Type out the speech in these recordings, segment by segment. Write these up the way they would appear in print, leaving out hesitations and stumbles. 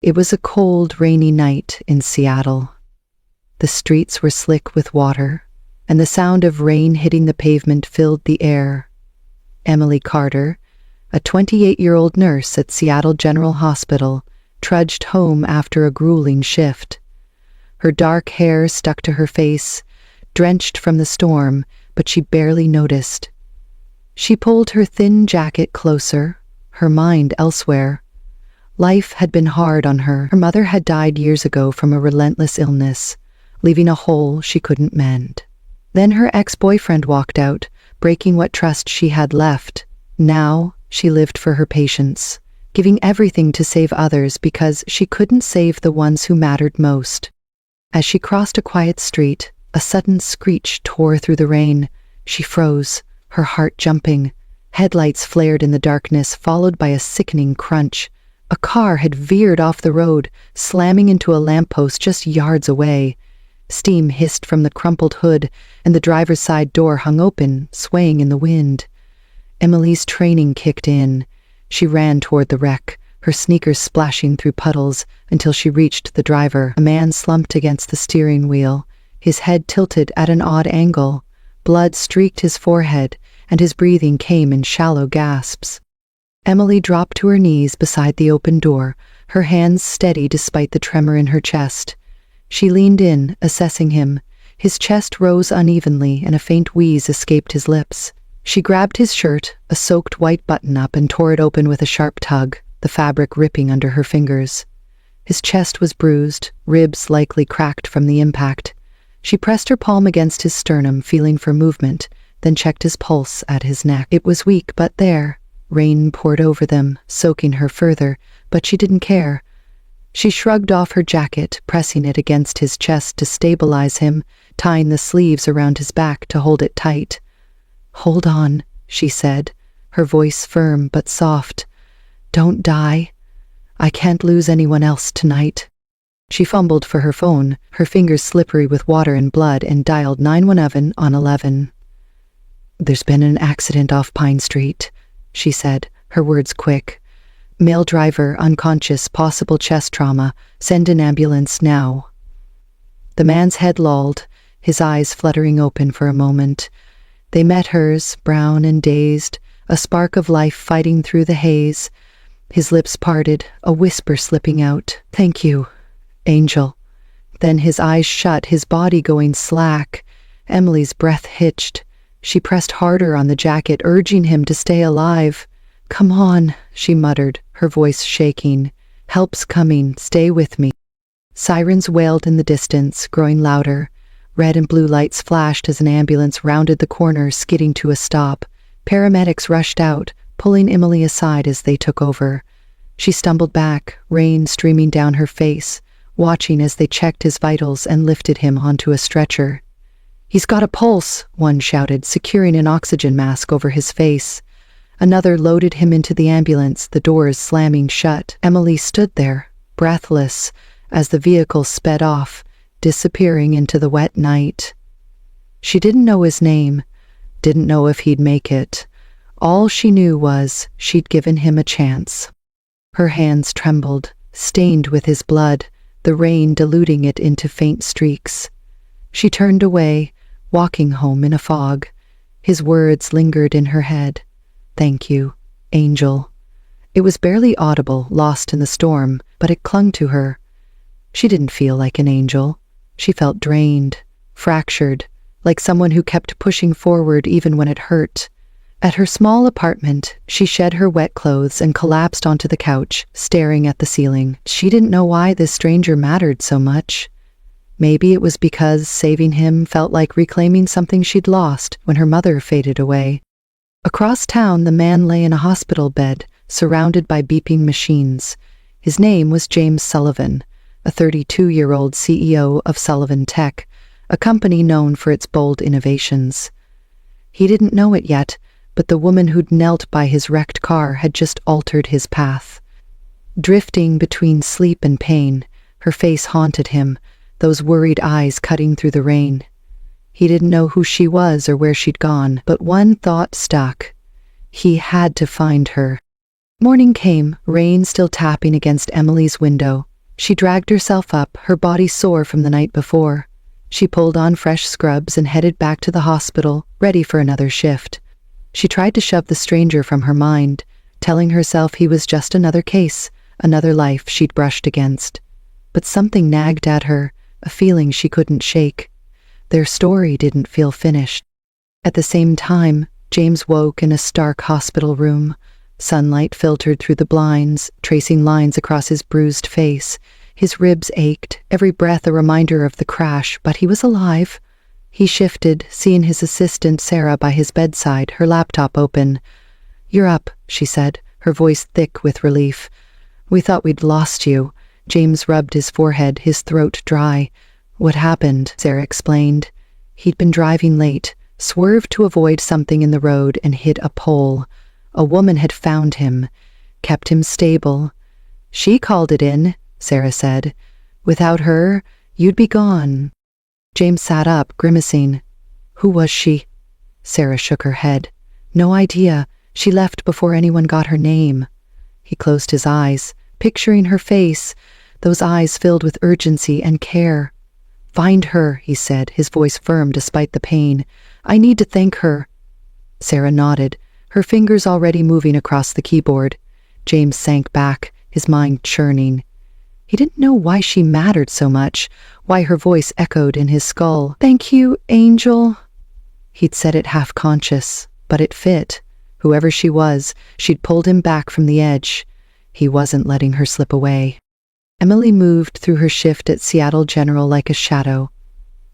It was a cold, rainy night in Seattle. The streets were slick with water, and the sound of rain hitting the pavement filled the air. Emily Carter, a 28-year-old nurse at Seattle General Hospital, trudged home after a grueling shift. Her dark hair stuck to her face, drenched from the storm, but she barely noticed. She pulled her thin jacket closer, her mind elsewhere. Life had been hard on her. Her mother had died years ago from a relentless illness, leaving a hole she couldn't mend. Then her ex-boyfriend walked out, breaking what trust she had left. Now she lived for her patients, giving everything to save others because she couldn't save the ones who mattered most. As she crossed a quiet street, a sudden screech tore through the rain. She froze, her heart jumping. Headlights flared in the darkness, followed by a sickening crunch. A car had veered off the road, slamming into a lamppost just yards away. Steam hissed from the crumpled hood, and the driver's side door hung open, swaying in the wind. Emily's training kicked in. She ran toward the wreck, her sneakers splashing through puddles, until she reached the driver. A man slumped against the steering wheel, his head tilted at an odd angle. Blood streaked his forehead, and his breathing came in shallow gasps. Emily dropped to her knees beside the open door, her hands steady despite the tremor in her chest. She leaned in, assessing him. His chest rose unevenly, and a faint wheeze escaped his lips. She grabbed his shirt, a soaked white button-up, and tore it open with a sharp tug, the fabric ripping under her fingers. His chest was bruised, ribs likely cracked from the impact. She pressed her palm against his sternum, feeling for movement, then checked his pulse at his neck. It was weak, but there. Rain poured over them, soaking her further, but she didn't care. She shrugged off her jacket, pressing it against his chest to stabilize him, tying the sleeves around his back to hold it tight. "Hold on," she said, her voice firm but soft. "Don't die. I can't lose anyone else tonight." She fumbled for her phone, her fingers slippery with water and blood, and dialed 911 on 11. "There's been an accident off Pine Street," she said, her words quick. "Male driver, unconscious, possible chest trauma. Send an ambulance now." The man's head lolled, his eyes fluttering open for a moment. They met hers, brown and dazed, a spark of life fighting through the haze. His lips parted, a whisper slipping out. "Thank you, Angel." Then his eyes shut, his body going slack. Emily's breath hitched. She pressed harder on the jacket, urging him to stay alive. "Come on," she muttered, her voice shaking. "Help's coming, stay with me." Sirens wailed in the distance, growing louder. Red and blue lights flashed as an ambulance rounded the corner, skidding to a stop. Paramedics rushed out, pulling Emily aside as they took over. She stumbled back, rain streaming down her face, watching as they checked his vitals and lifted him onto a stretcher. "He's got a pulse," one shouted, securing an oxygen mask over his face. Another loaded him into the ambulance, the doors slamming shut. Emily stood there, breathless, as the vehicle sped off, disappearing into the wet night. She didn't know his name, didn't know if he'd make it. All she knew was she'd given him a chance. Her hands trembled, stained with his blood, the rain diluting it into faint streaks. She turned away, walking home in a fog. His words lingered in her head. "Thank you, Angel." It was barely audible, lost in the storm, but it clung to her. She didn't feel like an angel. She felt drained, fractured, like someone who kept pushing forward even when it hurt. At her small apartment, she shed her wet clothes and collapsed onto the couch, staring at the ceiling. She didn't know why this stranger mattered so much. Maybe it was because saving him felt like reclaiming something she'd lost when her mother faded away. Across town, the man lay in a hospital bed, surrounded by beeping machines. His name was James Sullivan, a 32-year-old CEO of Sullivan Tech, a company known for its bold innovations. He didn't know it yet, but the woman who'd knelt by his wrecked car had just altered his path. Drifting between sleep and pain, her face haunted him, those worried eyes cutting through the rain. He didn't know who she was or where she'd gone, but one thought stuck. He had to find her. Morning came, rain still tapping against Emily's window. She dragged herself up, her body sore from the night before. She pulled on fresh scrubs and headed back to the hospital, ready for another shift. She tried to shove the stranger from her mind, telling herself he was just another case, another life she'd brushed against. But something nagged at her, a feeling she couldn't shake. Their story didn't feel finished. At the same time, James woke in a stark hospital room. Sunlight filtered through the blinds, tracing lines across his bruised face. His ribs ached, every breath a reminder of the crash, but he was alive. He shifted, seeing his assistant Sarah by his bedside, her laptop open. "You're up," she said, her voice thick with relief. "We thought we'd lost you." James rubbed his forehead, his throat dry. "What happened?" Sarah explained. He'd been driving late, swerved to avoid something in the road, and hit a pole. A woman had found him, kept him stable. "She called it in," Sarah said. "Without her, you'd be gone." James sat up, grimacing. "Who was she?" Sarah shook her head. "No idea. She left before anyone got her name." He closed his eyes, picturing her face, those eyes filled with urgency and care. "Find her," he said, his voice firm despite the pain. "I need to thank her." Sarah nodded, her fingers already moving across the keyboard. James sank back, his mind churning. He didn't know why she mattered so much, why her voice echoed in his skull. "Thank you, Angel." He'd said it half-conscious, but it fit. Whoever she was, she'd pulled him back from the edge. He wasn't letting her slip away. Emily moved through her shift at Seattle General like a shadow.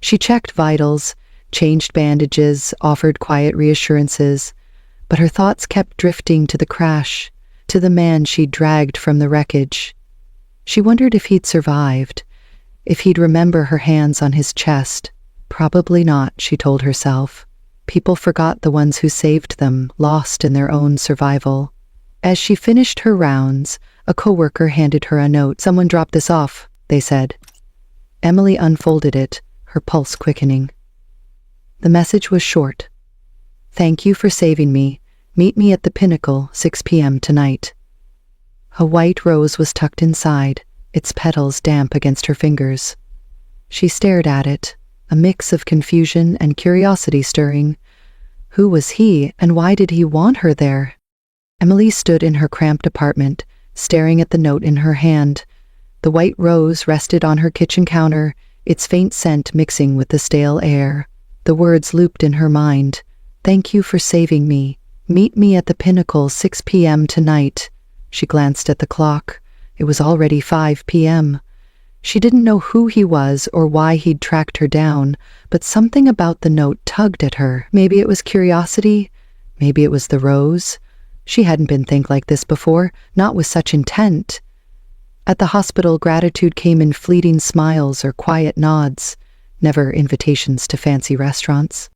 She checked vitals, changed bandages, offered quiet reassurances, but her thoughts kept drifting to the crash, to the man she'd dragged from the wreckage. She wondered if he'd survived, if he'd remember her hands on his chest. Probably not, she told herself. People forgot the ones who saved them, lost in their own survival. As she finished her rounds, a coworker handed her a note. "Someone dropped this off," they said. Emily unfolded it, her pulse quickening. The message was short. "Thank you for saving me. Meet me at the Pinnacle, 6 p.m. tonight." A white rose was tucked inside, its petals damp against her fingers. She stared at it, a mix of confusion and curiosity stirring. Who was he, and why did he want her there? Emily stood in her cramped apartment, staring at the note in her hand. The white rose rested on her kitchen counter, its faint scent mixing with the stale air. The words looped in her mind. "Thank you for saving me. Meet me at the Pinnacle, 6 p.m. tonight." She glanced at the clock. It was already 5 p.m. She didn't know who he was or why he'd tracked her down, but something about the note tugged at her. Maybe it was curiosity. Maybe it was the rose. She hadn't been think like this before, not with such intent. At the hospital, gratitude came in fleeting smiles or quiet nods, never invitations to fancy restaurants.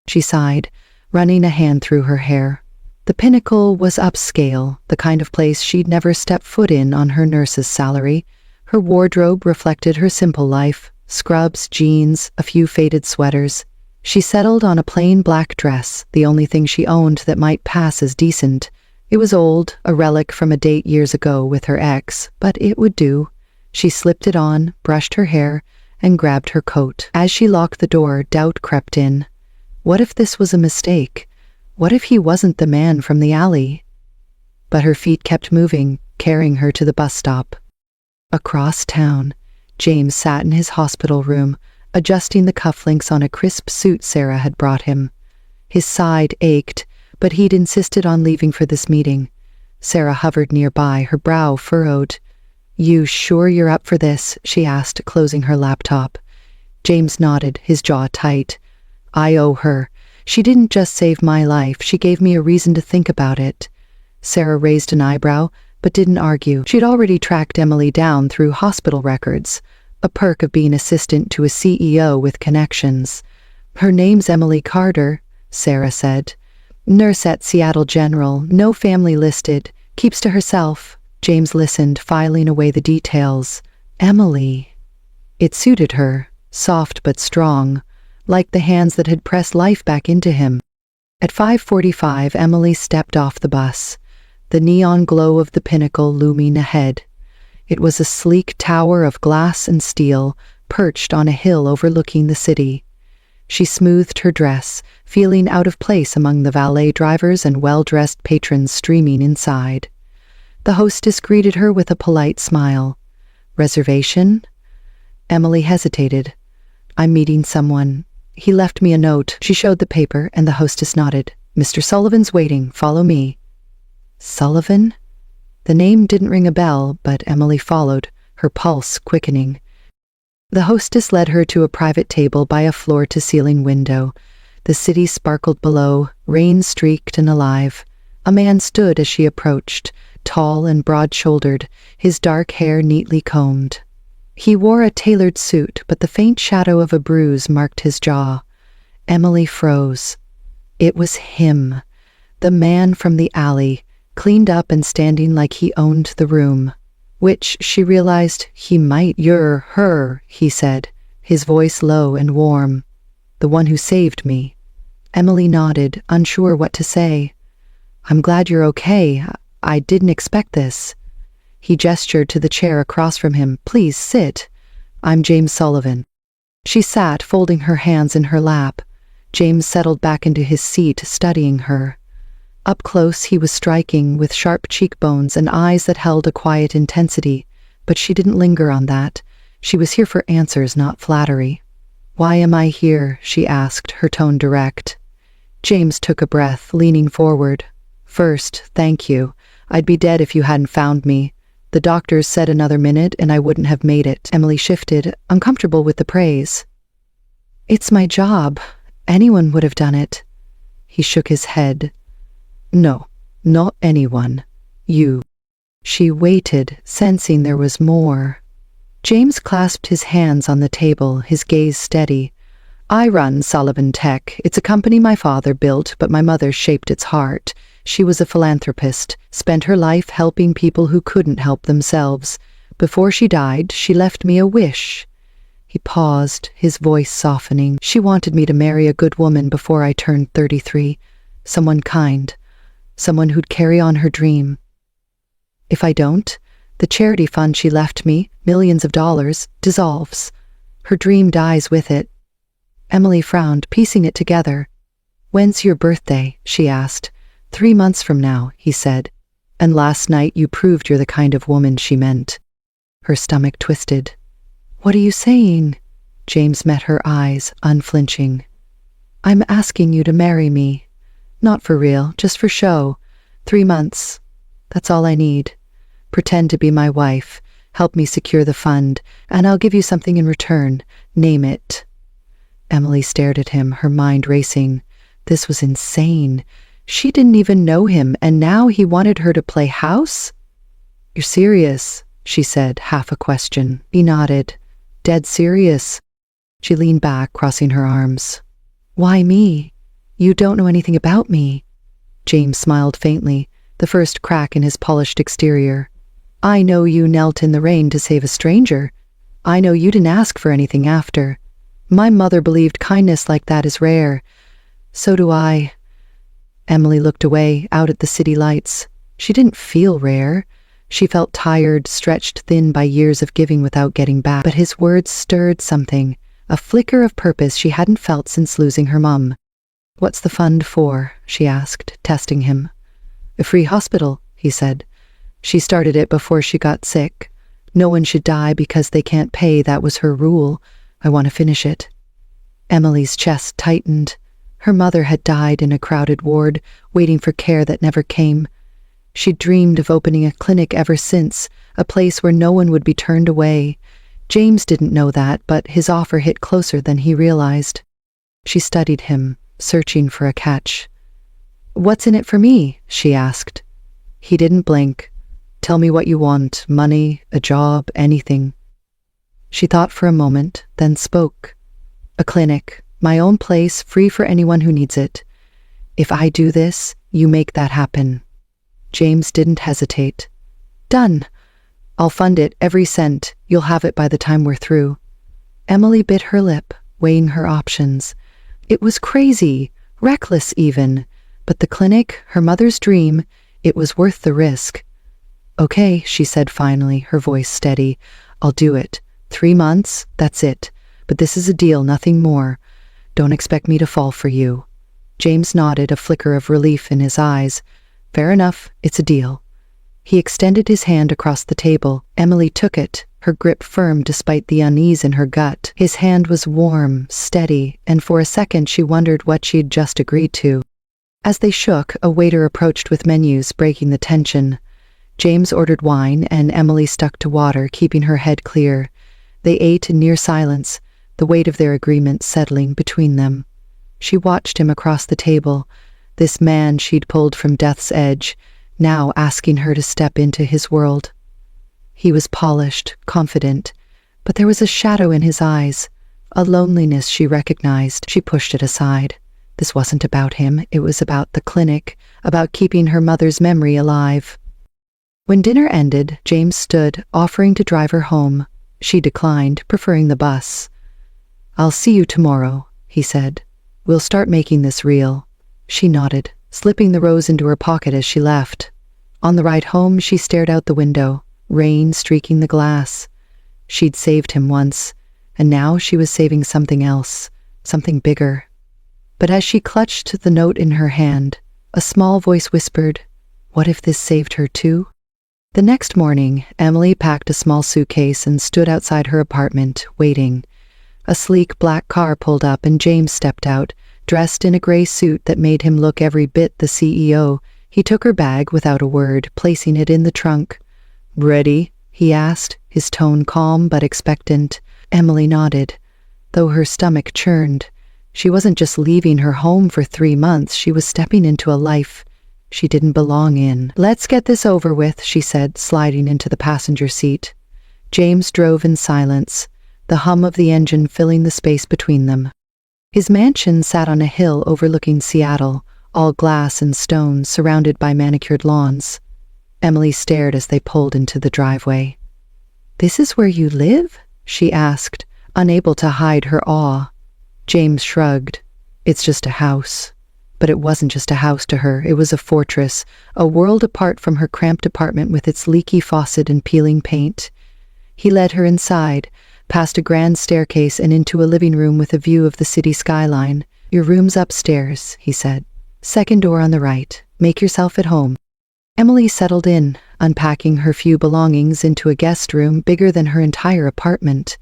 She sighed, running a hand through her hair. The Pinnacle was upscale, the kind of place she'd never stepped foot in on her nurse's salary. Her wardrobe reflected her simple life, scrubs, jeans, a few faded sweaters. She settled on a plain black dress, the only thing she owned that might pass as decent. It was old, a relic from a date years ago with her ex, but it would do. She slipped it on, brushed her hair, and grabbed her coat. As she locked the door, doubt crept in. What if this was a mistake? What if he wasn't the man from the alley? But her feet kept moving, carrying her to the bus stop. Across town, James sat in his hospital room, adjusting the cufflinks on a crisp suit Sarah had brought him. His side ached, but he'd insisted on leaving for this meeting. Sarah hovered nearby, her brow furrowed. "You sure you're up for this?" she asked, closing her laptop. James nodded, his jaw tight. "I owe her. She didn't just save my life, she gave me a reason to think about it." Sarah raised an eyebrow, but didn't argue. She'd already tracked Emily down through hospital records, a perk of being assistant to a CEO with connections. "Her name's Emily Carter," Sarah said. "Nurse at Seattle General, no family listed, keeps to herself." James listened, filing away the details. Emily. It suited her, soft but strong, like the hands that had pressed life back into him. At 5:45, Emily stepped off the bus, the neon glow of the Pinnacle looming ahead. It was a sleek tower of glass and steel, perched on a hill overlooking the city. She smoothed her dress, feeling out of place among the valet drivers and well-dressed patrons streaming inside. The hostess greeted her with a polite smile. "Reservation?" Emily hesitated. "I'm meeting someone. He left me a note." She showed the paper, and the hostess nodded. "Mr. Sullivan's waiting. Follow me." Sullivan? The name didn't ring a bell, but Emily followed, her pulse quickening. The hostess led her to a private table by a floor-to-ceiling window. The city sparkled below, rain-streaked and alive. A man stood as she approached, tall and broad-shouldered, his dark hair neatly combed. He wore a tailored suit, but the faint shadow of a bruise marked his jaw. Emily froze. It was him, the man from the alley, cleaned up and standing like he owned the room. Which, she realized, he might. "You're her," he said, his voice low and warm. "The one who saved me." Emily nodded, unsure what to say. "I'm glad you're okay. I didn't expect this." He gestured to the chair across from him. "Please sit. I'm James Sullivan." She sat, folding her hands in her lap. James settled back into his seat, studying her. Up close, he was striking, with sharp cheekbones and eyes that held a quiet intensity, but she didn't linger on that. She was here for answers, not flattery. "Why am I here?" she asked, her tone direct. James took a breath, leaning forward. "First, thank you. I'd be dead if you hadn't found me. The doctors said another minute and I wouldn't have made it." Emily shifted, uncomfortable with the praise. "It's my job. Anyone would have done it." He shook his head. "No, not anyone. You." She waited, sensing there was more. James clasped his hands on the table, his gaze steady. "I run Sullivan Tech. It's a company my father built, but my mother shaped its heart. She was a philanthropist, spent her life helping people who couldn't help themselves. Before she died, she left me a wish." He paused, his voice softening. "She wanted me to marry a good woman before I turned 33. Someone kind. Someone who'd carry on her dream. If I don't, the charity fund she left me, millions of dollars, dissolves. Her dream dies with it." Emily frowned, piecing it together. "When's your birthday?" she asked. 3 months from now," he said. "And last night you proved you're the kind of woman she meant." Her stomach twisted. "What are you saying?" James met her eyes, unflinching. "I'm asking you to marry me. Not for real, just for show. 3 months. That's all I need. Pretend to be my wife. Help me secure the fund, and I'll give you something in return. Name it." Emily stared at him, her mind racing. This was insane. She didn't even know him, and now he wanted her to play house? "You're serious?" she said, half a question. He nodded. "Dead serious." She leaned back, crossing her arms. "Why me? You don't know anything about me." James smiled faintly, the first crack in his polished exterior. "I know you knelt in the rain to save a stranger. I know you didn't ask for anything after. My mother believed kindness like that is rare. So do I." Emily looked away, out at the city lights. She didn't feel rare. She felt tired, stretched thin by years of giving without getting back. But his words stirred something, a flicker of purpose she hadn't felt since losing her mum. "What's the fund for?" she asked, testing him. "A free hospital," he said. "She started it before she got sick. No one should die because they can't pay, that was her rule. I want to finish it." Emily's chest tightened. Her mother had died in a crowded ward, waiting for care that never came. She'd dreamed of opening a clinic ever since, a place where no one would be turned away. James didn't know that, but his offer hit closer than he realized. She studied him, searching for a catch. "What's in it for me?" she asked. He didn't blink. "Tell me what you want, money, a job, anything." She thought for a moment, then spoke. "A clinic, my own place, free for anyone who needs it. If I do this, you make that happen." James didn't hesitate. "Done. I'll fund it, every cent. You'll have it by the time we're through." Emily bit her lip, weighing her options. It was crazy, reckless even, but the clinic, her mother's dream, it was worth the risk. Okay, she said finally, her voice steady. I'll do it. 3 months, that's it. But this is a deal, nothing more. Don't expect me to fall for you. James nodded, a flicker of relief in his eyes. Fair enough, it's a deal. He extended his hand across the table. Emily took it, her grip firm despite the unease in her gut. His hand was warm, steady, and for a second she wondered what she'd just agreed to. As they shook, a waiter approached with menus, breaking the tension. James ordered wine, and Emily stuck to water, keeping her head clear. They ate in near silence, the weight of their agreement settling between them. She watched him across the table, this man she'd pulled from death's edge, now asking her to step into his world. He was polished, confident, but there was a shadow in his eyes, a loneliness she recognized. She pushed it aside. This wasn't about him, it was about the clinic, about keeping her mother's memory alive. When dinner ended, James stood, offering to drive her home. She declined, preferring the bus. I'll see you tomorrow, he said. We'll start making this real. She nodded, slipping the rose into her pocket as she left. On the ride home, she stared out the window, rain streaking the glass. She'd saved him once, and now she was saving something else, something bigger. But as she clutched the note in her hand, a small voice whispered, "What if this saved her too?" The next morning, Emily packed a small suitcase and stood outside her apartment, waiting. A sleek black car pulled up and James stepped out, dressed in a gray suit that made him look every bit the CEO. He took her bag without a word, placing it in the trunk. "Ready?" he asked, his tone calm but expectant. Emily nodded, though her stomach churned. She wasn't just leaving her home for 3 months, she was stepping into a life she didn't belong in. "Let's get this over with," she said, sliding into the passenger seat. James drove in silence, the hum of the engine filling the space between them. His mansion sat on a hill overlooking Seattle, all glass and stone, surrounded by manicured lawns. Emily stared as they pulled into the driveway. "This is where you live?" she asked, unable to hide her awe. James shrugged. "It's just a house." But it wasn't just a house to her, it was a fortress, a world apart from her cramped apartment with its leaky faucet and peeling paint. He led her inside, past a grand staircase and into a living room with a view of the city skyline. "Your room's upstairs," he said. "Second door on the right. Make yourself at home." Emily settled in, unpacking her few belongings into a guest room bigger than her entire apartment.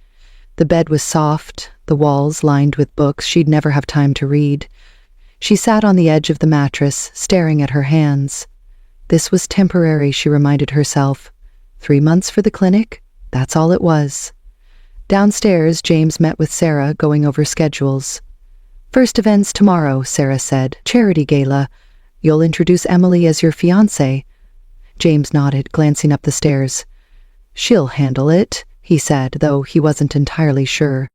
The bed was soft, the walls lined with books she'd never have time to read. She sat on the edge of the mattress, staring at her hands. This was temporary, she reminded herself. 3 months for the clinic? That's all it was. Downstairs, James met with Sarah, going over schedules. "First event's tomorrow," Sarah said. "Charity gala. You'll introduce Emily as your fiancé." James nodded, glancing up the stairs. "She'll handle it," he said, though he wasn't entirely sure.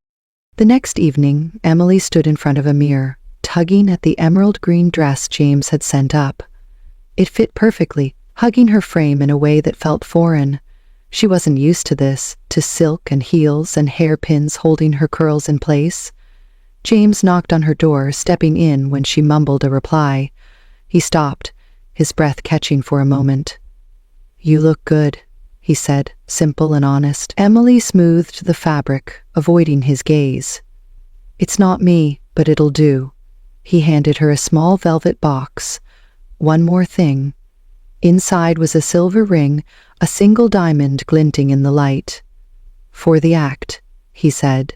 The next evening, Emily stood in front of a mirror, tugging at the emerald green dress James had sent up. It fit perfectly, hugging her frame in a way that felt foreign. She wasn't used to this, to silk and heels and hairpins holding her curls in place. James knocked on her door, stepping in when she mumbled a reply. He stopped, his breath catching for a moment. "You look good," he said, simple and honest. Emily smoothed the fabric, avoiding his gaze. "It's not me, but it'll do." He handed her a small velvet box. "One more thing." Inside was a silver ring, a single diamond glinting in the light. "For the act," he said.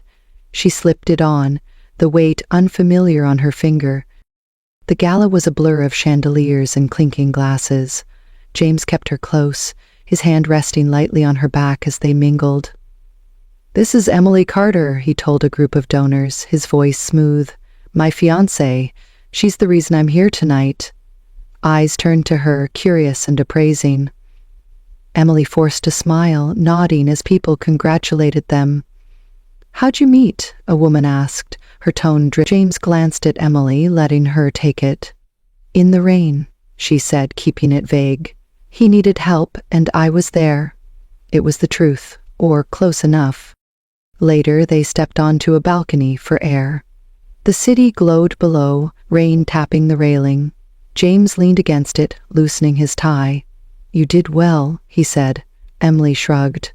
She slipped it on, the weight unfamiliar on her finger. The gala was a blur of chandeliers and clinking glasses. James kept her close, his hand resting lightly on her back as they mingled. "This is Emily Carter," he told a group of donors, his voice smooth. "My fiancée. She's the reason I'm here tonight." Eyes turned to her, curious and appraising. Emily forced a smile, nodding as people congratulated them. "How'd you meet?" a woman asked, her tone dripping. James glanced at Emily, letting her take it. "In the rain," she said, keeping it vague. "He needed help, and I was there." It was the truth, or close enough. Later, they stepped onto a balcony for air. The city glowed below, rain tapping the railing. James leaned against it, loosening his tie. You did well, he said. Emily shrugged.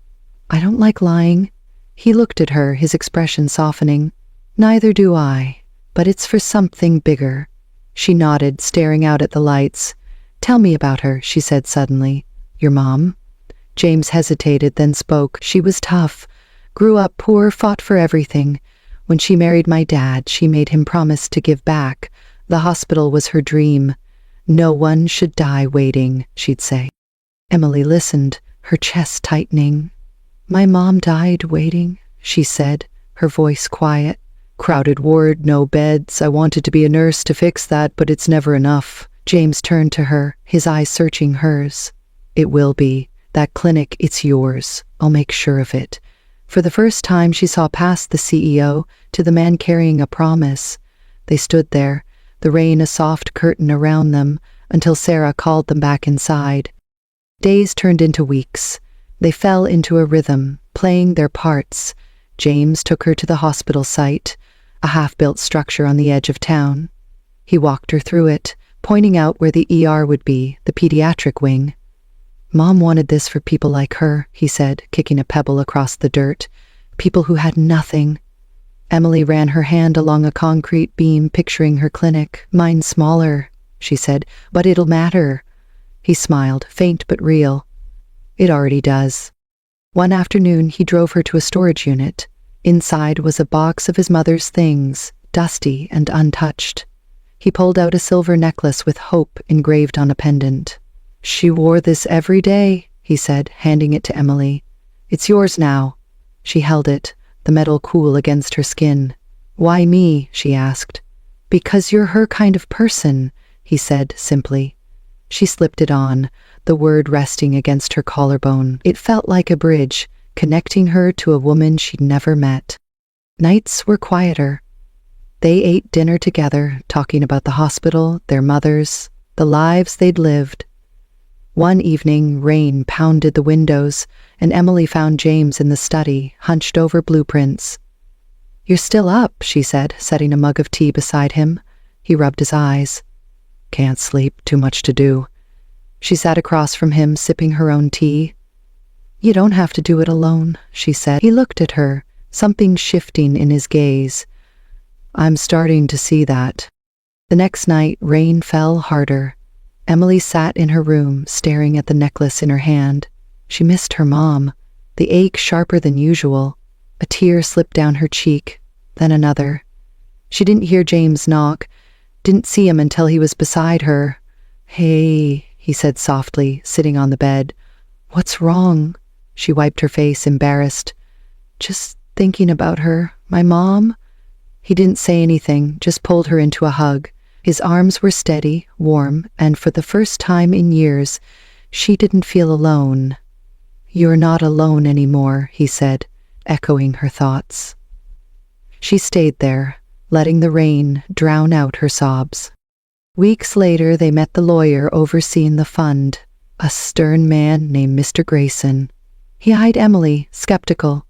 I don't like lying. He looked at her, his expression softening. Neither do I, but it's for something bigger. She nodded, staring out at the lights. Tell me about her, she said suddenly. Your mom? James hesitated, then spoke. She was tough. Grew up poor, fought for everything. When she married my dad, she made him promise to give back. The hospital was her dream. No one should die waiting, she'd say. Emily listened, her chest tightening. My mom died waiting, she said, her voice quiet. Crowded ward, no beds. I wanted to be a nurse to fix that, but it's never enough. James turned to her, his eyes searching hers. It will be. That clinic, it's yours. I'll make sure of it. For the first time, she saw past the CEO to the man carrying a promise. They stood there, the rain a soft curtain around them, until Sarah called them back inside. Days turned into weeks. They fell into a rhythm, playing their parts. James took her to the hospital site, a half-built structure on the edge of town. He walked her through it, pointing out where the ER would be, the pediatric wing. Mom wanted this for people like her, he said, kicking a pebble across the dirt. People who had nothing. Emily ran her hand along a concrete beam, picturing her clinic. Mine's smaller, she said, but it'll matter. He smiled, faint but real. It already does. One afternoon, he drove her to a storage unit. Inside was a box of his mother's things, dusty and untouched. He pulled out a silver necklace with hope engraved on a pendant. She wore this every day, he said, handing it to Emily. It's yours now. She held it, the metal cool against her skin. Why me? She asked. Because you're her kind of person, he said simply. She slipped it on, the word resting against her collarbone. It felt like a bridge, connecting her to a woman she'd never met. Nights were quieter. They ate dinner together, talking about the hospital, their mothers, the lives they'd lived. One evening, rain pounded the windows, and Emily found James in the study, hunched over blueprints. You're still up, she said, setting a mug of tea beside him. He rubbed his eyes. Can't sleep, too much to do. She sat across from him, sipping her own tea. You don't have to do it alone, she said. He looked at her, something shifting in his gaze. I'm starting to see that. The next night, rain fell harder. Emily sat in her room, staring at the necklace in her hand. She missed her mom, the ache sharper than usual. A tear slipped down her cheek, then another. She didn't hear James knock, didn't see him until he was beside her. Hey, he said softly, sitting on the bed. What's wrong? She wiped her face, embarrassed. Just thinking about her, my mom. He didn't say anything, just pulled her into a hug. His arms were steady, warm, and for the first time in years, she didn't feel alone. You're not alone anymore, he said, echoing her thoughts. She stayed there, letting the rain drown out her sobs. Weeks later, they met the lawyer overseeing the fund, a stern man named Mr. Grayson. He eyed Emily, skeptical.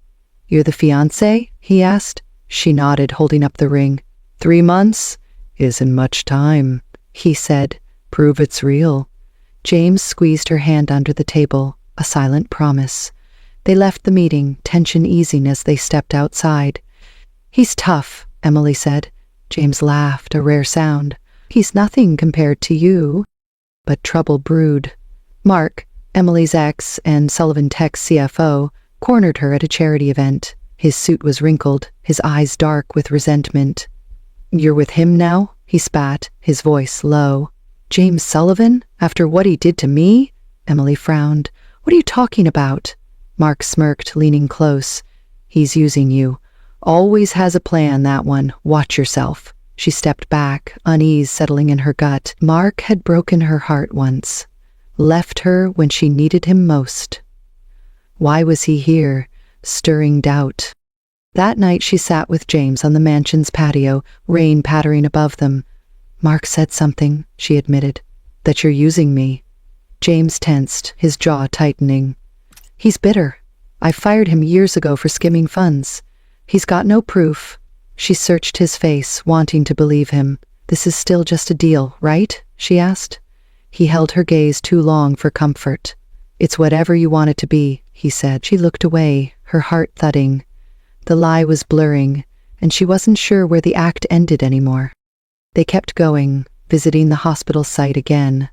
You're the fiancé? He asked. She nodded, holding up the ring. 3 months? Isn't much time, he said. Prove it's real. James squeezed her hand under the table, a silent promise. They left the meeting, tension easing as they stepped outside. He's tough, Emily said. James laughed, a rare sound. He's nothing compared to you. But trouble brewed. Mark, Emily's ex and Sullivan Tech's CFO, cornered her at a charity event. His suit was wrinkled, his eyes dark with resentment. You're with him now? He spat, his voice low. James Sullivan? After what he did to me? Emily frowned. What are you talking about? Mark smirked, leaning close. He's using you. Always has a plan, that one. Watch yourself. She stepped back, unease settling in her gut. Mark had broken her heart once. Left her when she needed him most. Why was he here, stirring doubt? That night she sat with James on the mansion's patio, rain pattering above them. Mark said something, she admitted. That you're using me. James tensed, his jaw tightening. He's bitter. I fired him years ago for skimming funds. He's got no proof. She searched his face, wanting to believe him. This is still just a deal, right? She asked. He held her gaze too long for comfort. It's whatever you want it to be, he said. She looked away, her heart thudding. The lie was blurring, and she wasn't sure where the act ended anymore. They kept going, visiting the hospital site again.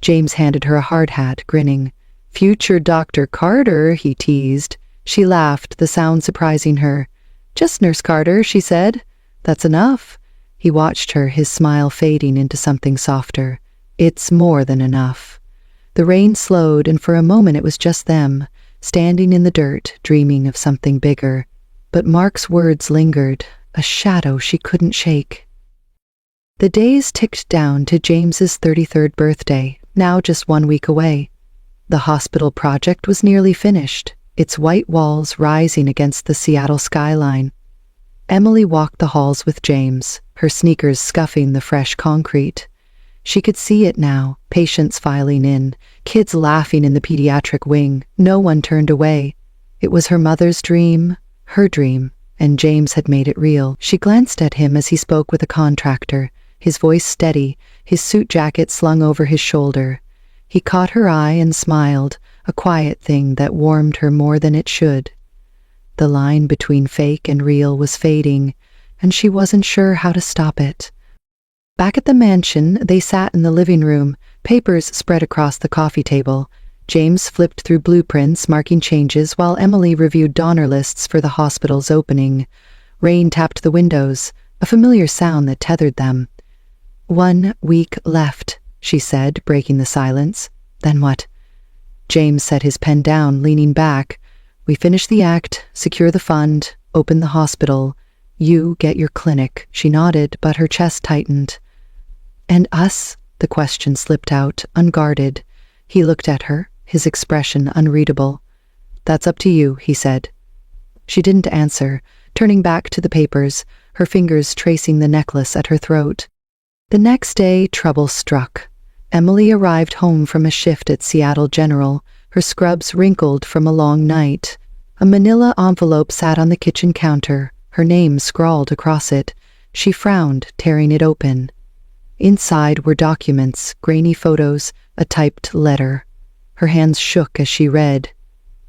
James handed her a hard hat, grinning. "Future Dr. Carter," he teased. She laughed, the sound surprising her. "Just Nurse Carter," she said. "That's enough." He watched her, his smile fading into something softer. "It's more than enough." The rain slowed, and for a moment it was just them, standing in the dirt, dreaming of something bigger. But Mark's words lingered, a shadow she couldn't shake. The days ticked down to James's 33rd birthday, now just 1 week away. The hospital project was nearly finished, its white walls rising against the Seattle skyline. Emily walked the halls with James, her sneakers scuffing the fresh concrete. She could see it now, patients filing in, kids laughing in the pediatric wing. No one turned away. It was her mother's dream, her dream, and James had made it real. She glanced at him as he spoke with a contractor, his voice steady, his suit jacket slung over his shoulder. He caught her eye and smiled, a quiet thing that warmed her more than it should. The line between fake and real was fading, and she wasn't sure how to stop it. Back at the mansion, they sat in the living room, papers spread across the coffee table. James flipped through blueprints, marking changes, while Emily reviewed donor lists for the hospital's opening. Rain tapped the windows, a familiar sound that tethered them. 1 week left, she said, breaking the silence. Then what? James set his pen down, leaning back. We finish the act, secure the fund, open the hospital. You get your clinic. She nodded, but her chest tightened. And us? The question slipped out, unguarded. He looked at her, his expression unreadable. That's up to you, he said. She didn't answer, turning back to the papers, her fingers tracing the necklace at her throat. The next day, trouble struck. Emily arrived home from a shift at Seattle General, her scrubs wrinkled from a long night. A manila envelope sat on the kitchen counter, her name scrawled across it. She frowned, tearing it open. Inside were documents, grainy photos, a typed letter. Her hands shook as she read.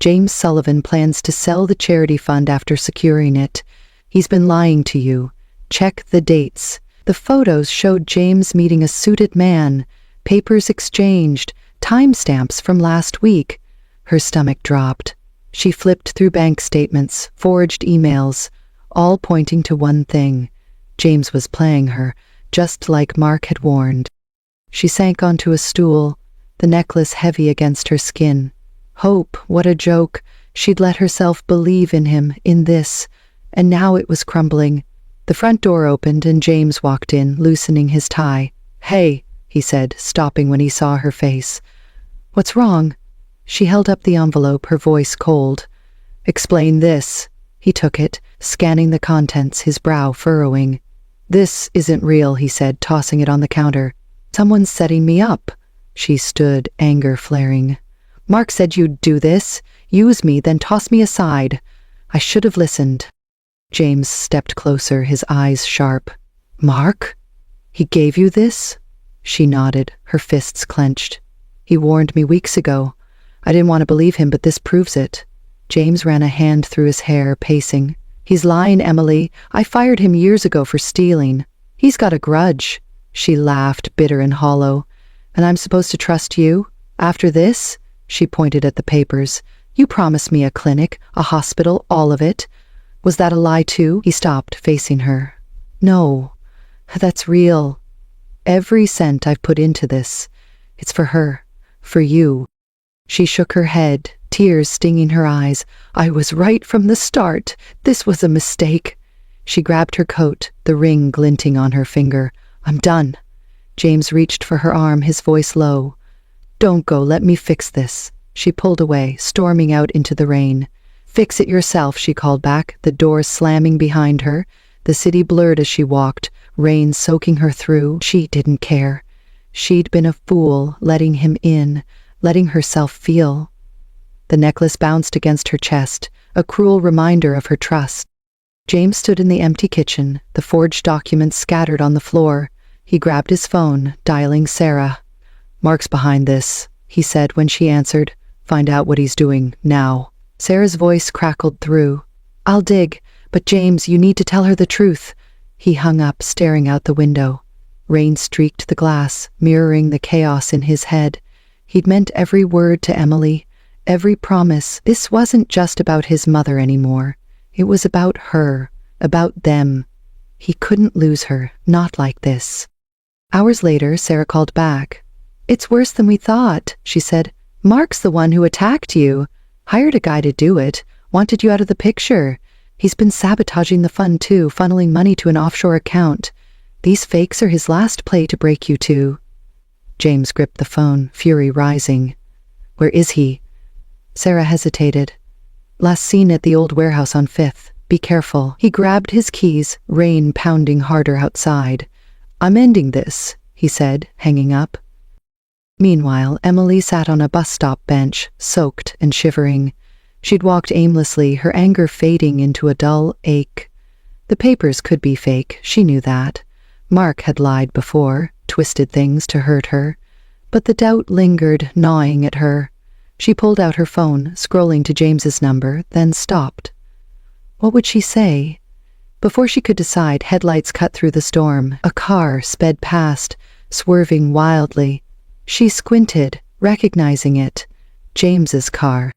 James Sullivan plans to sell the charity fund after securing it. He's been lying to you. Check the dates. The photos showed James meeting a suited man, papers exchanged, timestamps from last week. Her stomach dropped. She flipped through bank statements, forged emails, all pointing to one thing. James was playing her, just like Mark had warned. She sank onto a stool, the necklace heavy against her skin. Hope, what a joke. She'd let herself believe in him, in this, and now it was crumbling. The front door opened and James walked in, loosening his tie. "Hey," he said, stopping when he saw her face. "What's wrong?" She held up the envelope, her voice cold. "Explain this." He took it, scanning the contents, his brow furrowing. "This isn't real," he said, tossing it on the counter. "Someone's setting me up." She stood, anger flaring. "Mark said you'd do this, use me, then toss me aside. I should have listened." James stepped closer, his eyes sharp. "Mark? He gave you this?" She nodded, her fists clenched. "He warned me weeks ago. I didn't want to believe him, but this proves it." James ran a hand through his hair, pacing. "He's lying, Emily. I fired him years ago for stealing. He's got a grudge." She laughed, bitter and hollow. "And I'm supposed to trust you? After this?" She pointed at the papers. "You promised me a clinic, a hospital, all of it. Was that a lie too?" He stopped, facing her. "No, that's real. Every cent I've put into this. It's for her, for you." She shook her head, tears stinging her eyes. "I was right from the start. This was a mistake." She grabbed her coat, the ring glinting on her finger. "I'm done." James reached for her arm, his voice low. "Don't go, let me fix this." She pulled away, storming out into the rain. "Fix it yourself," she called back, the door slamming behind her. The city blurred as she walked, rain soaking her through. She didn't care. She'd been a fool, letting him in, letting herself feel. The necklace bounced against her chest, a cruel reminder of her trust. James stood in the empty kitchen, the forged documents scattered on the floor. He grabbed his phone, dialing Sarah. "Mark's behind this," he said when she answered. Find out what he's doing, now. Sarah's voice crackled through. I'll dig, but James, you need to tell her the truth. He hung up, staring out the window. Rain streaked the glass, mirroring the chaos in his head. He'd meant every word to Emily, every promise. This wasn't just about his mother anymore. It was about her, about them. He couldn't lose her, not like this. Hours later, Sarah called back. It's worse than we thought, she said. Mark's the one who attacked you. Hired a guy to do it. Wanted you out of the picture. He's been sabotaging the fund too, funneling money to an offshore account. These fakes are his last play to break you two. James gripped the phone, fury rising. Where is he? Sarah hesitated. Last seen at the old warehouse on 5th. Be careful. He grabbed his keys, rain pounding harder outside. I'm ending this, he said, hanging up. Meanwhile, Emily sat on a bus stop bench, soaked and shivering. She'd walked aimlessly, her anger fading into a dull ache. The papers could be fake, she knew that. Mark had lied before, twisted things to hurt her. But the doubt lingered, gnawing at her. She pulled out her phone, scrolling to James's number, then stopped. What would she say? Before she could decide, headlights cut through the storm. A car sped past, swerving wildly. She squinted, recognizing it. James's car.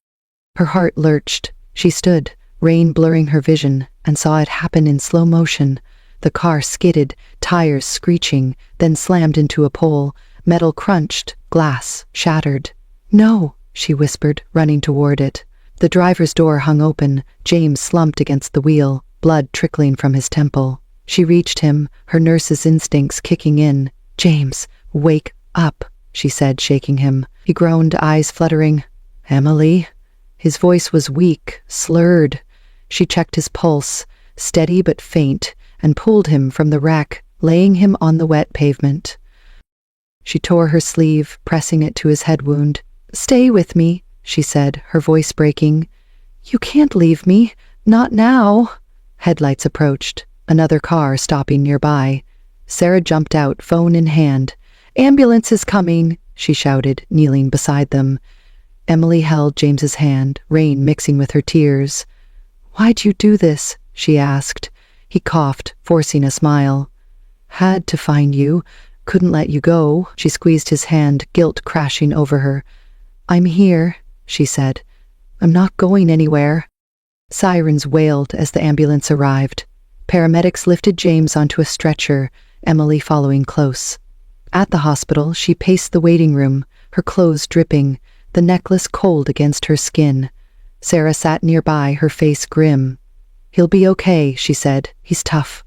Her heart lurched. She stood, rain blurring her vision, and saw it happen in slow motion. The car skidded, tires screeching, then slammed into a pole. Metal crunched, glass shattered. No, she whispered, running toward it. The driver's door hung open. James slumped against the wheel, blood trickling from his temple. She reached him, her nurse's instincts kicking in. James, wake up, she said, shaking him. He groaned, eyes fluttering. Emily? His voice was weak, slurred. She checked his pulse, steady but faint, and pulled him from the wreck, laying him on the wet pavement. She tore her sleeve, pressing it to his head wound. Stay with me, she said, her voice breaking. You can't leave me. Not now. Headlights approached, another car stopping nearby. Sarah jumped out, phone in hand. Ambulance is coming, she shouted, kneeling beside them. Emily held James's hand, rain mixing with her tears. Why'd you do this? She asked. He coughed, forcing a smile. Had to find you. Couldn't let you go. She squeezed his hand, guilt crashing over her. I'm here, she said. I'm not going anywhere. Sirens wailed as the ambulance arrived. Paramedics lifted James onto a stretcher, Emily following close. At the hospital, she paced the waiting room, her clothes dripping, the necklace cold against her skin. Sarah sat nearby, her face grim. He'll be okay, she said. He's tough.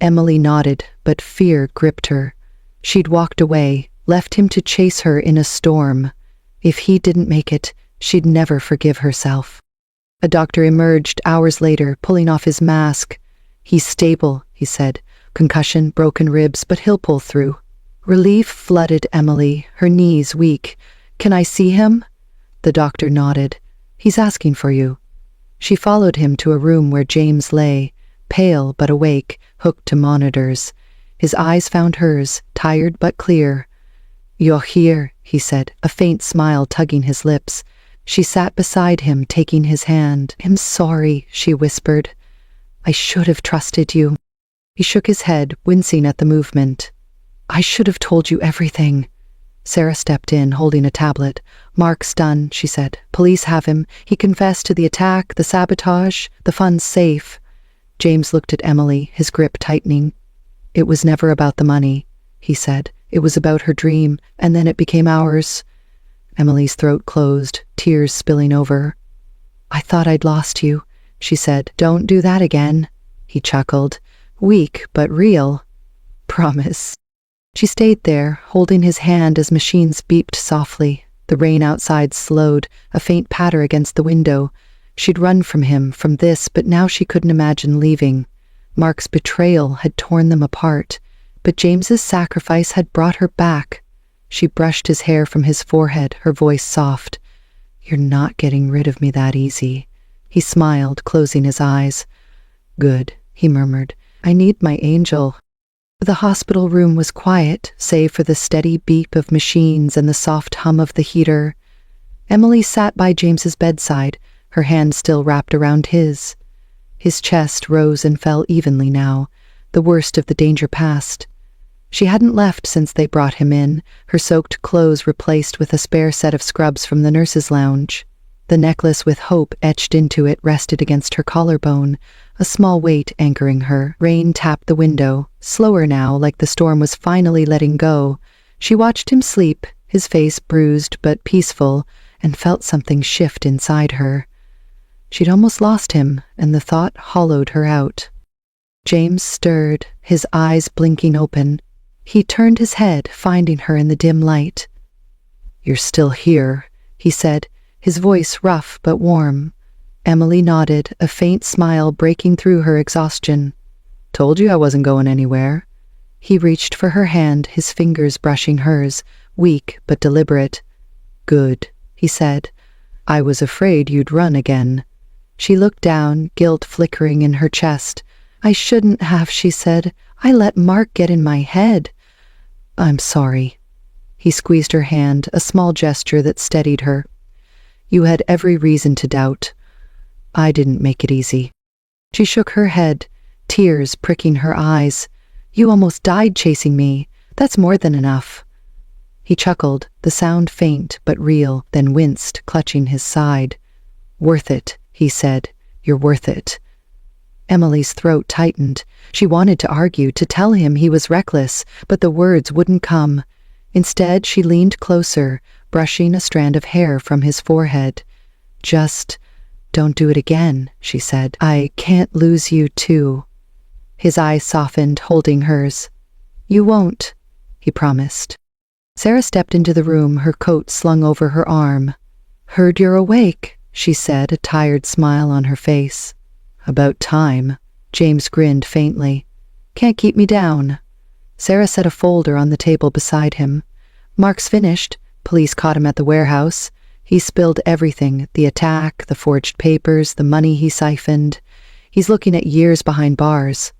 Emily nodded, but fear gripped her. She'd walked away, left him to chase her in a storm. If he didn't make it, she'd never forgive herself. A doctor emerged hours later, pulling off his mask. He's stable, he said. Concussion, broken ribs, but he'll pull through. Relief flooded Emily, her knees weak. Can I see him? The doctor nodded. He's asking for you. She followed him to a room where James lay, pale but awake, hooked to monitors. His eyes found hers, tired but clear. You're here, he said, a faint smile tugging his lips. She sat beside him, taking his hand. I'm sorry, she whispered. I should have trusted you. He shook his head, wincing at the movement. I should have told you everything. Sarah stepped in, holding a tablet. Mark's done, she said. Police have him. He confessed to the attack, the sabotage, the fund's safe. James looked at Emily, his grip tightening. It was never about the money, he said. It was about her dream, and then it became ours. Emily's throat closed, tears spilling over. I thought I'd lost you, she said. Don't do that again. He chuckled. Weak, but real. Promise. She stayed there, holding his hand as machines beeped softly. The rain outside slowed, a faint patter against the window. She'd run from him, from this, but now she couldn't imagine leaving. Mark's betrayal had torn them apart, but James's sacrifice had brought her back. She brushed his hair from his forehead, her voice soft. You're not getting rid of me that easy. He smiled, closing his eyes. Good, he murmured. I need my angel. The hospital room was quiet, save for the steady beep of machines and the soft hum of the heater. Emily sat by James's bedside, her hand still wrapped around his. His chest rose and fell evenly now, the worst of the danger past. She hadn't left since they brought him in, her soaked clothes replaced with a spare set of scrubs from the nurse's lounge. The necklace with hope etched into it rested against her collarbone, a small weight anchoring her. Rain tapped the window, slower now, like the storm was finally letting go. She watched him sleep, his face bruised but peaceful, and felt something shift inside her. She'd almost lost him, and the thought hollowed her out. James stirred, his eyes blinking open. He turned his head, finding her in the dim light. "You're still here," he said, his voice rough but warm. Emily nodded, a faint smile breaking through her exhaustion. "Told you I wasn't going anywhere." He reached for her hand, his fingers brushing hers, weak but deliberate. "Good," he said. "I was afraid you'd run again." She looked down, guilt flickering in her chest. "I shouldn't have," she said. "I let Mark get in my head." "I'm sorry." He squeezed her hand, a small gesture that steadied her. "You had every reason to doubt. I didn't make it easy." She shook her head, tears pricking her eyes. "You almost died chasing me. That's more than enough." He chuckled, the sound faint but real, then winced, clutching his side. "Worth it," he said. "You're worth it." Emily's throat tightened. She wanted to argue, to tell him he was reckless, but the words wouldn't come. Instead, she leaned closer, brushing a strand of hair from his forehead. "Just don't do it again," she said. "I can't lose you too." His eyes softened, holding hers. "You won't," he promised. Sarah stepped into the room, her coat slung over her arm. "Heard you're awake," she said, a tired smile on her face. "About time." James grinned faintly. "Can't keep me down." Sarah set a folder on the table beside him. "Mark's finished. Police caught him at the warehouse. He spilled everything, the attack, the forged papers, the money he siphoned. He's looking at years behind bars."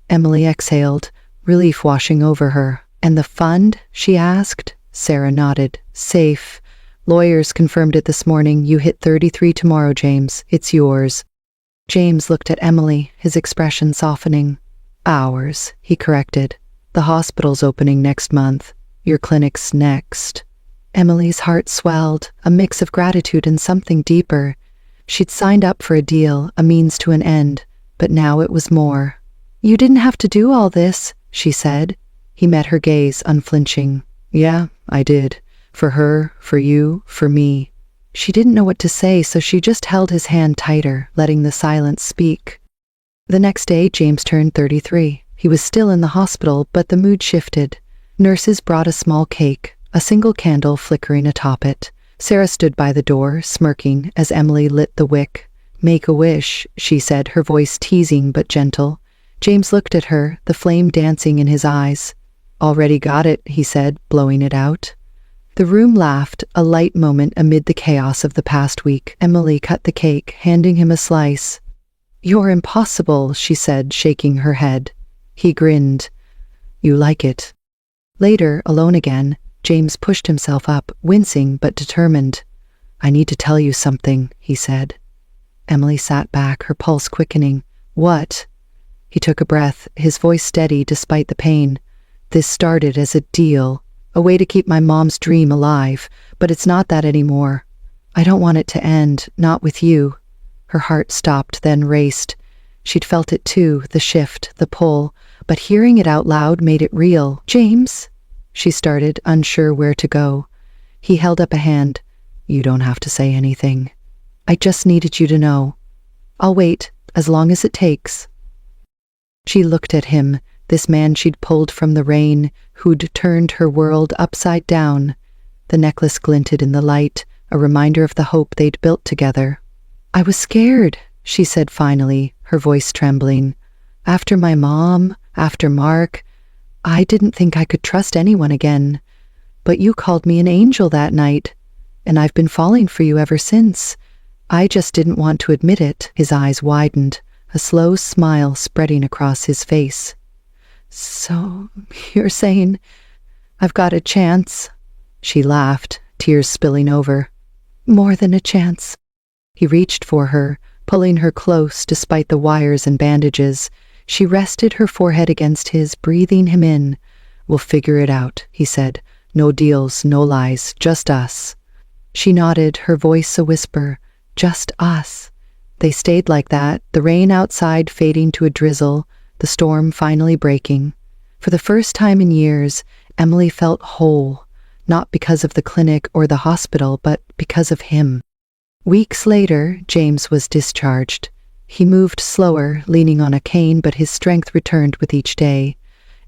Emily exhaled, relief washing over her. "And the fund?" she asked. Sarah nodded. "Safe. Lawyers confirmed it this morning. You hit 33 tomorrow, James. It's yours." James looked at Emily, his expression softening. "Ours," he corrected. "The hospital's opening next month. Your clinic's next." Emily's heart swelled, a mix of gratitude and something deeper. She'd signed up for a deal, a means to an end, but now it was more. "You didn't have to do all this," she said. He met her gaze, unflinching. "Yeah, I did. For her, for you, for me." She didn't know what to say, so she just held his hand tighter, letting the silence speak. The next day, James turned 33. He was still in the hospital, but the mood shifted. Nurses brought a small cake, a single candle flickering atop it. Sarah stood by the door, smirking, as Emily lit the wick. "Make a wish," she said, her voice teasing but gentle. James looked at her, the flame dancing in his eyes. "Already got it," he said, blowing it out. The room laughed, a light moment amid the chaos of the past week. Emily cut the cake, handing him a slice. "You're impossible," she said, shaking her head. He grinned. "You like it." Later, alone again, James pushed himself up, wincing but determined. "I need to tell you something," he said. Emily sat back, her pulse quickening. "What?" He took a breath, his voice steady despite the pain. "This started as a deal. A way to keep my mom's dream alive, but it's not that anymore. I don't want it to end, not with you." Her heart stopped, then raced. She'd felt it too, the shift, the pull, but hearing it out loud made it real. "James?" she started, unsure where to go. He held up a hand. "You don't have to say anything. I just needed you to know. I'll wait, as long as it takes." She looked at him, this man she'd pulled from the rain, who'd turned her world upside down. The necklace glinted in the light, a reminder of the hope they'd built together. "I was scared," she said finally, her voice trembling. "After my mom, after Mark, I didn't think I could trust anyone again. But you called me an angel that night, and I've been falling for you ever since. I just didn't want to admit it." His eyes widened, a slow smile spreading across his face. "So, you're saying I've got a chance?" She laughed, tears spilling over. more than a chance. He reached for her, pulling her close despite the wires and bandages. She rested her forehead against his, breathing him in. "We'll figure it out," he said. "No deals, no lies, just us." She nodded, her voice a whisper. Just us. They stayed like that, the rain outside fading to a drizzle, the storm finally breaking. For the first time in years, Emily felt whole, not because of the clinic or the hospital, but because of him. Weeks later, James was discharged. He moved slower, leaning on a cane, but his strength returned with each day.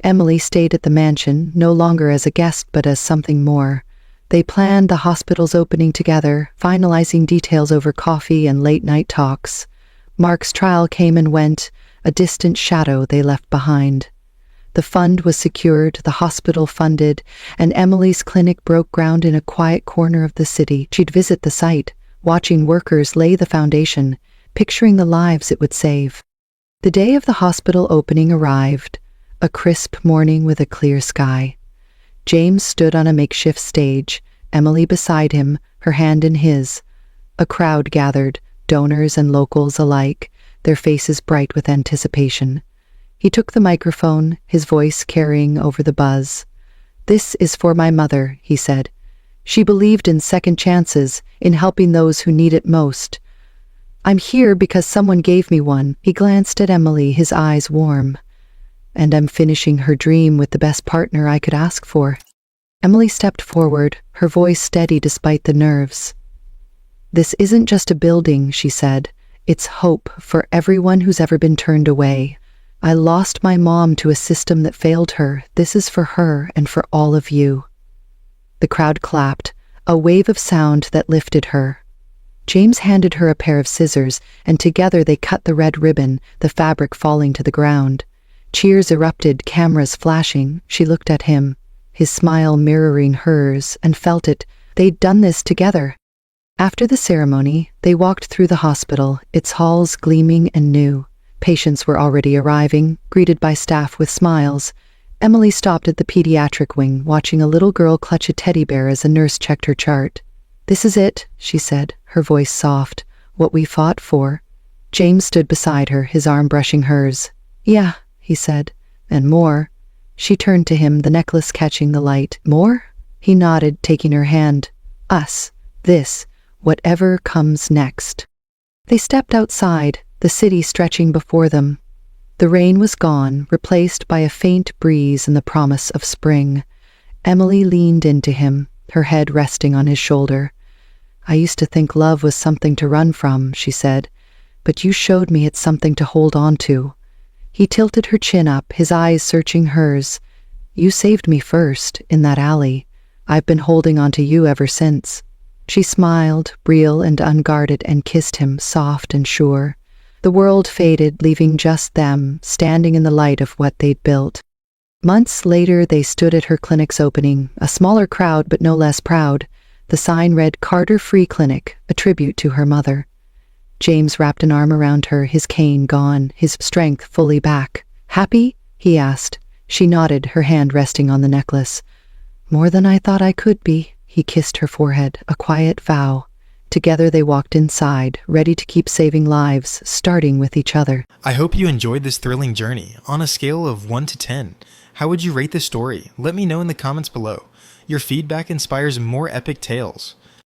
Emily stayed at the mansion, no longer as a guest but as something more. They planned the hospital's opening together, finalizing details over coffee and late-night talks. Mark's trial came and went, a distant shadow they left behind. The fund was secured, the hospital funded, and Emily's clinic broke ground in a quiet corner of the city. She'd visit the site, watching workers lay the foundation, picturing the lives it would save. The day of the hospital opening arrived, a crisp morning with a clear sky. James stood on a makeshift stage, Emily beside him, her hand in his. A crowd gathered, donors and locals alike, their faces bright with anticipation. He took the microphone, his voice carrying over the buzz. "This is for my mother," he said. "She believed in second chances, in helping those who need it most. I'm here because someone gave me one." He glanced at Emily, his eyes warm. "And I'm finishing her dream with the best partner I could ask for." Emily stepped forward, her voice steady despite the nerves. "This isn't just a building," she said. "It's hope for everyone who's ever been turned away. I lost my mom to a system that failed her. This is for her and for all of you." The crowd clapped, a wave of sound that lifted her. James handed her a pair of scissors, and together they cut the red ribbon, the fabric falling to the ground. Cheers erupted, cameras flashing. She looked at him, his smile mirroring hers, and felt it. They'd done this together. After the ceremony, they walked through the hospital, its halls gleaming and new. Patients were already arriving, greeted by staff with smiles. Emily stopped at the pediatric wing, watching a little girl clutch a teddy bear as a nurse checked her chart. "This is it," she said, her voice soft. "What we fought for." James stood beside her, his arm brushing hers. "Yeah," he said, "and more." She turned to him, the necklace catching the light. "More?" He nodded, taking her hand. "Us. This. Whatever comes next." They stepped outside, the city stretching before them. The rain was gone, replaced by a faint breeze and the promise of spring. Emily leaned into him, her head resting on his shoulder. "I used to think love was something to run from," she said, "but you showed me it's something to hold on to." He tilted her chin up, his eyes searching hers. "You saved me first, in that alley. I've been holding on to you ever since." She smiled, real and unguarded, and kissed him, soft and sure. The world faded, leaving just them, standing in the light of what they'd built. Months later, they stood at her clinic's opening, a smaller crowd but no less proud. The sign read Carter Free Clinic, a tribute to her mother. James wrapped an arm around her, his cane gone, his strength fully back. "Happy?" he asked. She nodded, her hand resting on the necklace. "More than I thought I could be." He kissed her forehead, a quiet vow. Together they walked inside, ready to keep saving lives, starting with each other. I hope you enjoyed this thrilling journey. On a scale of 1 to 10, how would you rate this story? Let me know in the comments below. Your feedback inspires more epic tales.